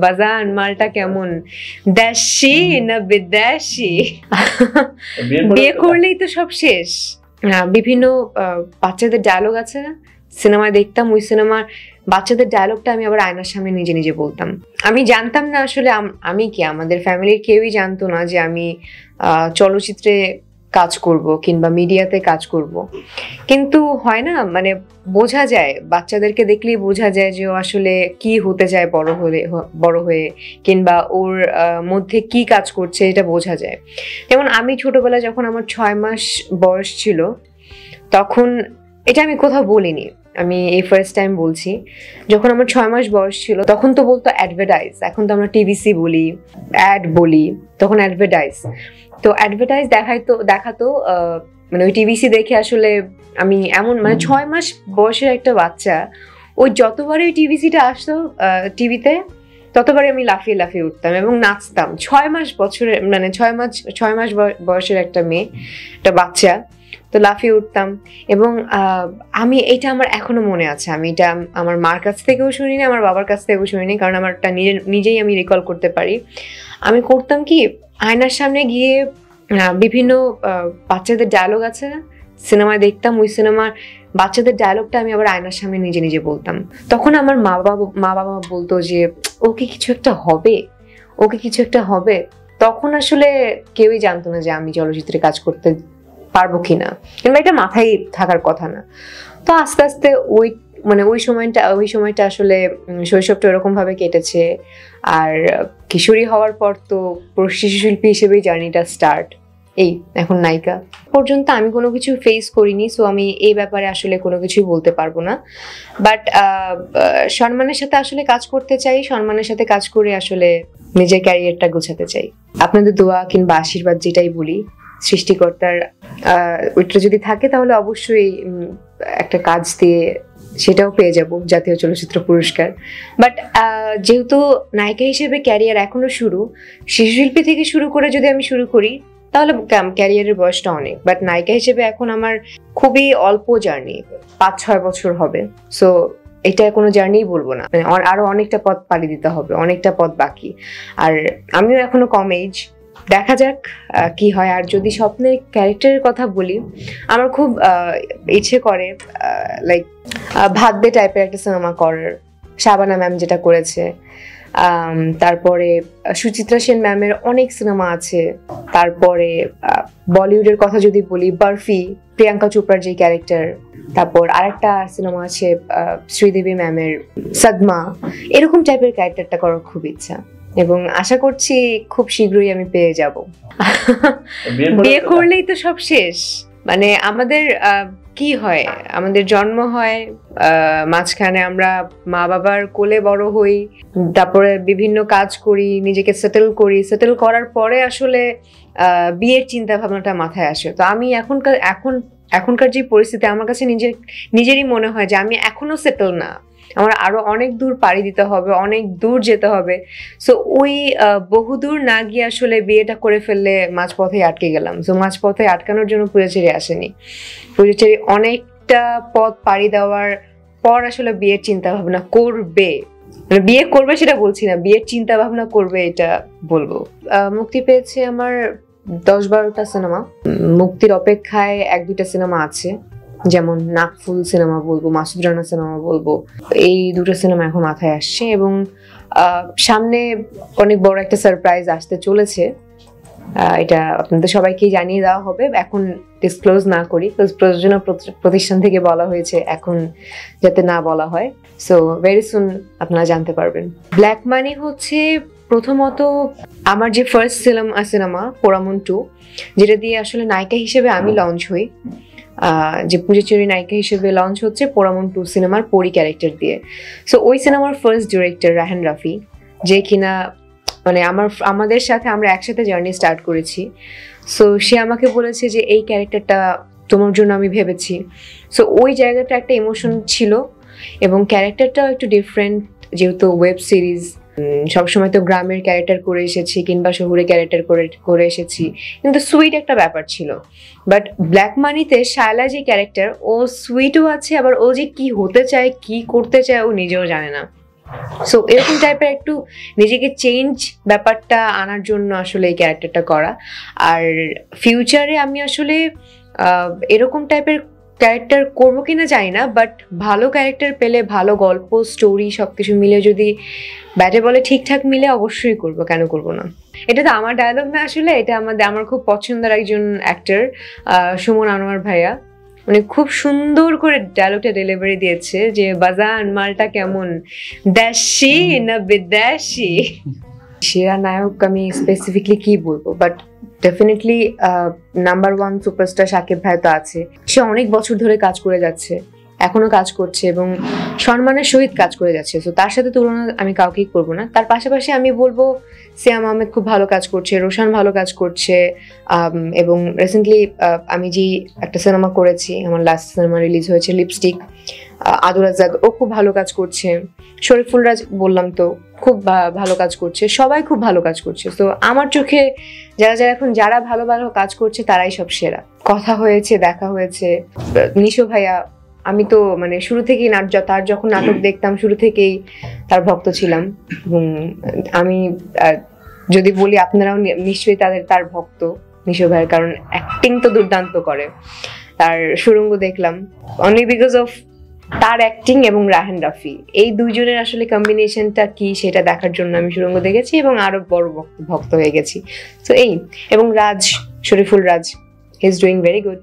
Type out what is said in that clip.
বাজান মালটা কেমন, দেশি না বিদেশি? বিয়ে করলেই তো সব শেষ। বিভিন্ন বাচ্চাদের ডায়লগ আছে না, সিনেমায় দেখতাম, ওই সিনেমার বাচ্চাদের ডায়লগটা আমি আবার আয়নার সামনে নিজে নিজে বলতাম। আমি জানতাম না আসলে আমি কি, আমাদের ফ্যামিলির কেউই জানতো না যে আমি চলচ্চিত্রে কাজ করব কিংবা মিডিয়াতে কাজ করব। কিন্তু হয় না, মানে বোঝা যায়, বাচ্চাদেরকে দেখলেই বোঝা যায় যে ও আসলে কি হতে চায় বড় হয়ে কিংবা ওর মধ্যে কি কাজ করছে, এটা বোঝা যায়। যেমন আমি ছোটবেলায় যখন আমার 6 মাস বয়স ছিল, তখন, এটা আমি কোথাও বলিনি, আমি এই ফার্স্ট টাইম বলছি, যখন আমার 6 মাস বয়স ছিল তখন তো বলতো অ্যাডভার্টাইজ, এখন তো আমরা টিভিসি বলি, অ্যাড বলি, তখন অ্যাডভার্টাইজ। তো অ্যাডভার্টাইজ দেখাতো মানে ওই টিভিসি দেখে আসলে আমি এমন, মানে 6 মাস বয়সের একটা বাচ্চা, ওই যতবারই ওই টিভিসিটা আসতো টিভিতে, ততবারই আমি লাফিয়ে লাফিয়ে উঠতাম এবং নাচতাম। 6 মাস বছরের, মানে 6 মাস বয়সের একটা মেয়ে, একটা বাচ্চা, তো লাফিয়ে উঠতাম। এবং আমি, এটা আমার এখনো মনে আছে, আমি এটা আমার মার কাছ থেকেও শুনিনি, আমার বাবার কাছ থেকেও শুনিনি, কারণ আমারটা নিজেই আমি রিকল করতে পারি। আমি করতাম কি, আয়নার সামনে গিয়ে বিভিন্ন বাচ্চাদের ডায়লগ আছে না, সিনেমায় দেখতাম, ওই সিনেমার বাচ্চাদের ডায়লগটা আমি আবার আয়নার সামনে নিজে নিজে বলতাম। তখন আমার মা বাবা বলতো যে ওকে কিছু একটা হবে, ওকে কিছু একটা হবে। তখন আসলে কেউই জানতো না যে আমি চলচ্চিত্রে কাজ করতে পারবো কিনা, কিংবা এটা মাথায় থাকার কথা না। তো আস্তে আস্তে ওই সময়টা আসলে শৈশবটা এরকম ভাবে কেটেছে। আর কিশোরী হওয়ার পর তো শিশু শিল্পী হিসেবেই জার্নিটা স্টার্ট। এই এখন নায়িকা পর্যন্ত আমি কোনো কিছু ফেস করিনি, সো আমি এই ব্যাপারে আসলে কোনো কিছুই বলতে পারবো না। বাট সম্মানের সাথে আসলে কাজ করতে চাই, সম্মানের সাথে কাজ করে আসলে নিজের ক্যারিয়ারটা গোছাতে চাই। আপনাদের দোয়া কিংবা আশীর্বাদ যেটাই বলি, সৃষ্টিকর্তার ওইটা যদি থাকে তাহলে অবশ্যই একটা কাজ দিয়ে সেটাও পেয়ে যাব, জাতীয় চলচ্চিত্র পুরস্কার। বাট যেহেতু নায়িকা হিসেবে ক্যারিয়ার এখনো শুরু, শিশুশিল্পী থেকে শুরু করে যদি আমি শুরু করি তাহলে ক্যারিয়ারের বয়সটা অনেক। বাট নায়িকা হিসেবে এখন আমার খুবই অল্প জার্নি, 5-6 বছর হবে। সো এটা কোনো জার্নিই বলবো না, মানে আরো অনেকটা পথ পাড়ি দিতে হবে, অনেকটা পথ বাকি। আর আমিও এখনো কম এজ, দেখা যাক কি হয়। আর যদি স্বপ্নের ক্যারেক্টারের কথা বলি, আমার খুব ইচ্ছে করে লাইক ভাগ্যে টাইপের একটা সিনেমা করার, শাবানা ম্যাম যেটা করেছে। তারপরে সুচিত্রা সেন ম্যামের অনেক সিনেমা আছে। তারপরে বলিউডের কথা যদি বলি, বরফি, প্রিয়াঙ্কা চোপড়ার যে ক্যারেক্টার। তারপর আরেকটা সিনেমা আছে শ্রীদেবী ম্যামের সদমা, এরকম টাইপের ক্যারেক্টারটা করার খুব ইচ্ছা এবং আশা করছি খুব শীঘ্রই আমি পেয়ে যাব। বিয়ে করলেই তো সব শেষ। মানে আমাদের কি হয়, আমাদের জন্ম হয়, মাঝখানে আমরা মা বাবার কোলে বড় হই, তারপরে বিভিন্ন কাজ করি, নিজেকে সেটেল করার পরে আসলে বিয়ের চিন্তা ভাবনাটা মাথায় আসে। তো আমি এখনকার যে পরিস্থিতি, আমার কাছে নিজেরই মনে হয় যে আমি এখনো সেটেল না, আমার আরো অনেক দূর পাড়ি দিতে হবে, অনেক দূর যেতে হবে। সো ওই বহুদূর না গিয়ে আসলে বিয়েটা করে ফেললে মাঝপথে আটকে গেলাম। সো মাঝপথে আটকানোর জন্য পুজোচেরি আসেনি, পুজোচেরি অনেকটা পথ পাড়ি দেওয়ার পর আসলে বিয়ের চিন্তা ভাবনা করবে, মানে বিয়ে করবে সেটা বলছি না, বিয়ের চিন্তা ভাবনা করবে এটা বলবো। মুক্তি পেয়েছে আমার 10-12টা সিনেমা, মুক্তির অপেক্ষায় 1-2টা সিনেমা আছে, যেমন নাকফুল সিনেমা বলবো, মাসুদ রানা সিনেমা বলবো। এই দুটো সিনেমা এখন মাথায় আসছে এবং সামনে অনেক বড় একটা সারপ্রাইজ আসতে চলেছে। এটা আপনাদের সবাইকেই জানিয়ে দেওয়া হবে, এখন ডিসক্লোজ না করি, প্রযোজনা প্রতিষ্ঠান থেকে বলা হয়েছে এখন যাতে না বলা হয়। সো ভেরি সুন আপনারা জানতে পারবেন। ব্ল্যাক মানি হচ্ছে প্রথমত আমার যে ফার্স্ট সিনেমা পোড়ামন 2, যেটা দিয়ে আসলে নায়িকা হিসেবে আমি লঞ্চ হই, যে পুজোচেরি নায়িকা হিসেবে লঞ্চ হচ্ছে পোড়ামন 2 সিনেমার পরি ক্যারেক্টার দিয়ে। সো ওই সিনেমার ফার্স্ট ডিরেক্টর রাহান রাফি, যে কিনা মানে আমাদের সাথে আমরা একসাথে জার্নি স্টার্ট করেছি। সো সে আমাকে বলেছে যে এই ক্যারেক্টারটা তোমার জন্য আমি ভেবেছি। সো ওই জায়গাটা একটা ইমোশন ছিল এবং ক্যারেক্টারটাও একটু ডিফারেন্ট, যেহেতু ওয়েব সিরিজ, সবসময় তো গ্রামের ক্যারেক্টার করে এসেছি কিংবা শহুরে ক্যারেক্টার করে এসেছি, কিন্তু সুইট একটা ব্যাপার ছিল। বাট ব্ল্যাক মানিতে শায়লা যে ক্যারেক্টার, ও সুইটও আছে, আবার ও যে কি হতে চায়, কি করতে চায় ও নিজেও জানে না। সো এরকম টাইপের একটু নিজেকে চেঞ্জ ব্যাপারটা আনার জন্য আসলে এই ক্যারেক্টারটা করা। আর ফিউচারে আমি আসলে এরকম টাইপের ক্যারেক্টার করবো কিনা জানি না, বাট ভালো ক্যারেক্টার পেলে, ভালো গল্প, স্টোরি সবকিছু মিলে যদি ব্যাটে বলে ঠিকঠাক মিলে অবশ্যই করবো, কেন করবো না। এটা তো আমার ডায়লগ না আসলে, এটা আমার খুব পছন্দের একজন অ্যাক্টর সুমন আনোয়ার ভাইয়া, উনি খুব সুন্দর করে ডায়লগটা ডেলিভারি দিয়েছে যে বাজান মালটা কেমন, দেশি না বিদেশি। সেরা নায়ক আমি স্পেসিফিকলি কি বলবো, but definitely number 1 superstar Shakib ভাই তো আছে। সে অনেক বছর ধরে কাজ করে যাচ্ছে, এখনো কাজ করছে এবং সম্মানের সহিত কাজ করে যাচ্ছে। তো তার সাথে তুলনা আমি কাউকেই করবো না। তার পাশাপাশি আমি বলবো সিয়াম আহমেদ খুব ভালো কাজ করছে, রোশান ভালো কাজ করছে, এবং রিসেন্টলি আমি যে একটা সিনেমা করেছি, আমার লাস্ট সিনেমা রিলিজ হয়েছে লিপস্টিক, আদুর রাজ্জাক, ও খুব ভালো কাজ করছে। শরীফুল রাজ বললাম তো, খুব ভালো কাজ করছে, সবাই খুব ভালো কাজ করছে। তো আমার চোখে যারা ভালো ভালো কাজ করছে তারাই সব সেরা। কথা হয়েছে, দেখা হয়েছে। নিশো ভাইয়া, আমি তো মানে শুরু থেকেই তার যখন নাটক দেখতাম শুরু থেকেই তার ভক্ত ছিলাম, এবং আমি যদি বলি আপনারাও নিশ্চয়ই তার ভক্ত নিশো ভাইয়ের, কারণ অ্যাক্টিং তো দুর্দান্ত করে। তার সুড়ঙ্গ দেখলাম অনলি বিকজ অফ তার অ্যাক্টিং এবং রাহেন রাফি, এই দুইজনের আসলে কম্বিনেশনটা কি সেটা দেখার জন্য আমি সুড়ঙ্গ দেখেছি এবং আরো বড় ভক্ত হয়ে গেছি। তো এই, এবং Shariful Raj, he is doing very good.